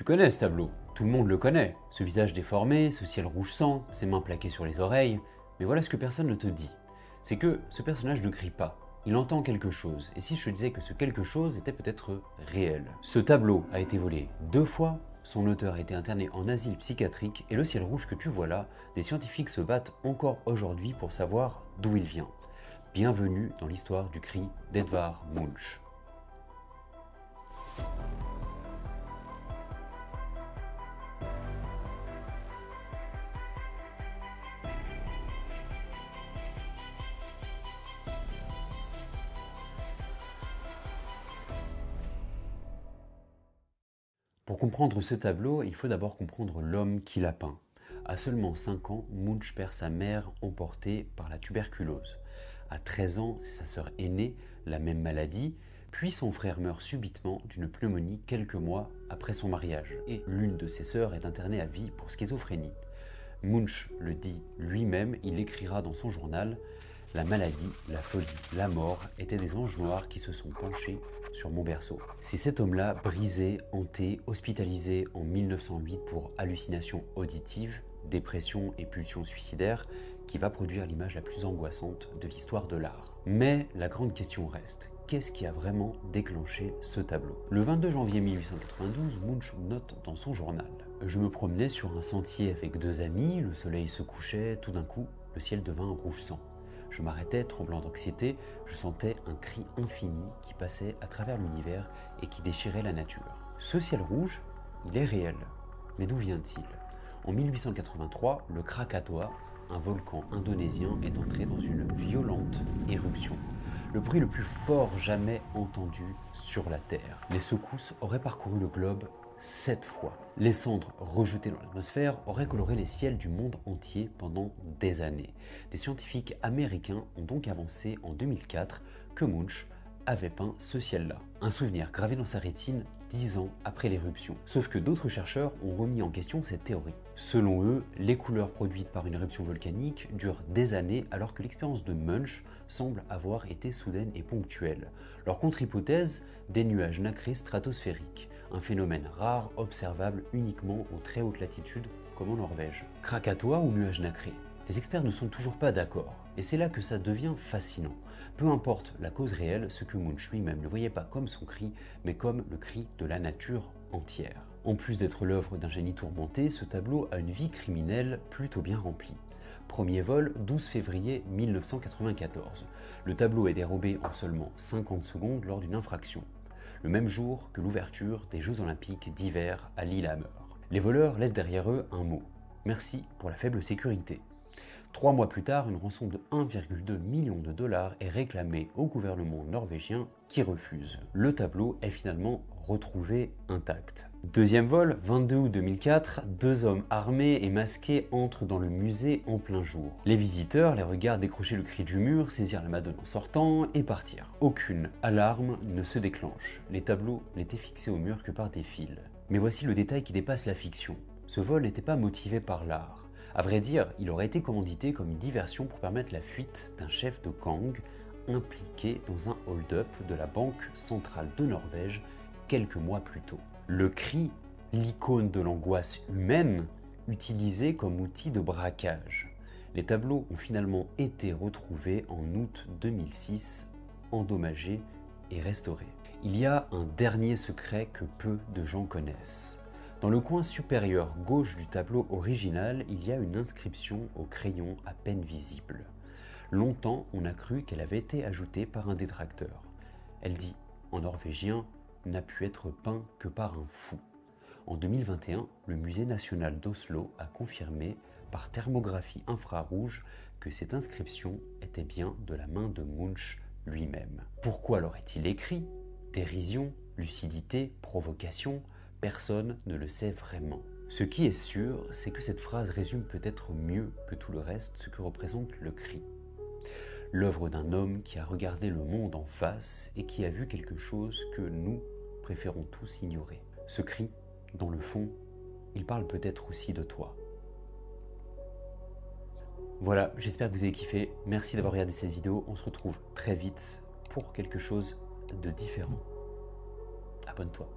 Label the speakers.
Speaker 1: Tu connais ce tableau, tout le monde le connaît. Ce visage déformé, ce ciel rouge sang, ses mains plaquées sur les oreilles. Mais voilà ce que personne ne te dit. C'est que ce personnage ne crie pas. Il entend quelque chose. Et si je te disais que ce quelque chose était peut-être réel? Ce tableau a été volé 2 fois. Son auteur a été interné en asile psychiatrique. Et le ciel rouge que tu vois là, des scientifiques se battent encore aujourd'hui pour savoir d'où il vient. Bienvenue dans l'histoire du cri d'Edvard Munch. Pour comprendre ce tableau, il faut d'abord comprendre l'homme qui l'a peint. À seulement 5 ans, Munch perd sa mère emportée par la tuberculose. À 13 ans, c'est sa sœur aînée, la même maladie, puis son frère meurt subitement d'une pneumonie quelques mois après son mariage. Et l'une de ses sœurs est internée à vie pour schizophrénie. Munch le dit lui-même, il écrira dans son journal « La maladie, la folie, la mort étaient des anges noirs qui se sont penchés sur mon berceau ». C'est cet homme-là, brisé, hanté, hospitalisé en 1908 pour hallucinations auditives, dépression et pulsions suicidaires, qui va produire l'image la plus angoissante de l'histoire de l'art. Mais la grande question reste, qu'est-ce qui a vraiment déclenché ce tableau? Le 22 janvier 1892, Munch note dans son journal « Je me promenais sur un sentier avec 2 amis, le soleil se couchait, tout d'un coup, le ciel devint rouge sang. Je m'arrêtais, tremblant d'anxiété, je sentais un cri infini qui passait à travers l'univers et qui déchirait la nature. Ce ciel rouge, il est réel. Mais d'où vient-il? En 1883, le Krakatoa, un volcan indonésien, est entré dans une violente éruption. Le bruit le plus fort jamais entendu sur la Terre. Les secousses auraient parcouru le globe 7 fois. Les cendres rejetées dans l'atmosphère auraient coloré les ciels du monde entier pendant des années. Des scientifiques américains ont donc avancé en 2004 que Munch avait peint ce ciel-là. Un souvenir gravé dans sa rétine 10 ans après l'éruption. Sauf que d'autres chercheurs ont remis en question cette théorie. Selon eux, les couleurs produites par une éruption volcanique durent des années alors que l'expérience de Munch semble avoir été soudaine et ponctuelle. Leur contre-hypothèse, des nuages nacrés stratosphériques, un phénomène rare observable uniquement aux très hautes latitudes comme en Norvège. Krakatoa ou nuages nacrés? Les experts ne sont toujours pas d'accord, et c'est là que ça devient fascinant. Peu importe la cause réelle, ce que Munch lui-même ne voyait pas comme son cri, mais comme le cri de la nature entière. En plus d'être l'œuvre d'un génie tourmenté, ce tableau a une vie criminelle plutôt bien remplie. Premier vol, 12 février 1994. Le tableau est dérobé en seulement 50 secondes lors d'une infraction. Le même jour que l'ouverture des Jeux Olympiques d'hiver à Lillehammer. Les voleurs laissent derrière eux un mot. Merci pour la faible sécurité. 3 mois plus tard, une rançon de 1,2 million de dollars est réclamée au gouvernement norvégien qui refuse. Le tableau est finalement retrouvé intact. Deuxième vol, 22 août 2004, 2 hommes armés et masqués entrent dans le musée en plein jour. Les visiteurs les regardent décrocher le cri du mur, saisir la madone en sortant et partir. Aucune alarme ne se déclenche. Les tableaux n'étaient fixés au mur que par des fils. Mais voici le détail qui dépasse la fiction. Ce vol n'était pas motivé par l'art. À vrai dire, il aurait été commandité comme une diversion pour permettre la fuite d'un chef de gang impliqué dans un hold-up de la Banque centrale de Norvège quelques mois plus tôt. Le cri, l'icône de l'angoisse humaine, utilisé comme outil de braquage. Les tableaux ont finalement été retrouvés en août 2006, endommagés et restaurés. Il y a un dernier secret que peu de gens connaissent. Dans le coin supérieur gauche du tableau original, il y a une inscription au crayon à peine visible. Longtemps, on a cru qu'elle avait été ajoutée par un détracteur. Elle dit, en norvégien, n'a pu être peint que par un fou. En 2021, le Musée national d'Oslo a confirmé par thermographie infrarouge que cette inscription était bien de la main de Munch lui-même. Pourquoi l'aurait-il écrit? Dérision, lucidité, provocation? Personne ne le sait vraiment. Ce qui est sûr, c'est que cette phrase résume peut-être mieux que tout le reste ce que représente le cri. L'œuvre d'un homme qui a regardé le monde en face et qui a vu quelque chose que nous préférons tous ignorer. Ce cri, dans le fond, il parle peut-être aussi de toi. Voilà, j'espère que vous avez kiffé. Merci d'avoir regardé cette vidéo. On se retrouve très vite pour quelque chose de différent. Abonne-toi.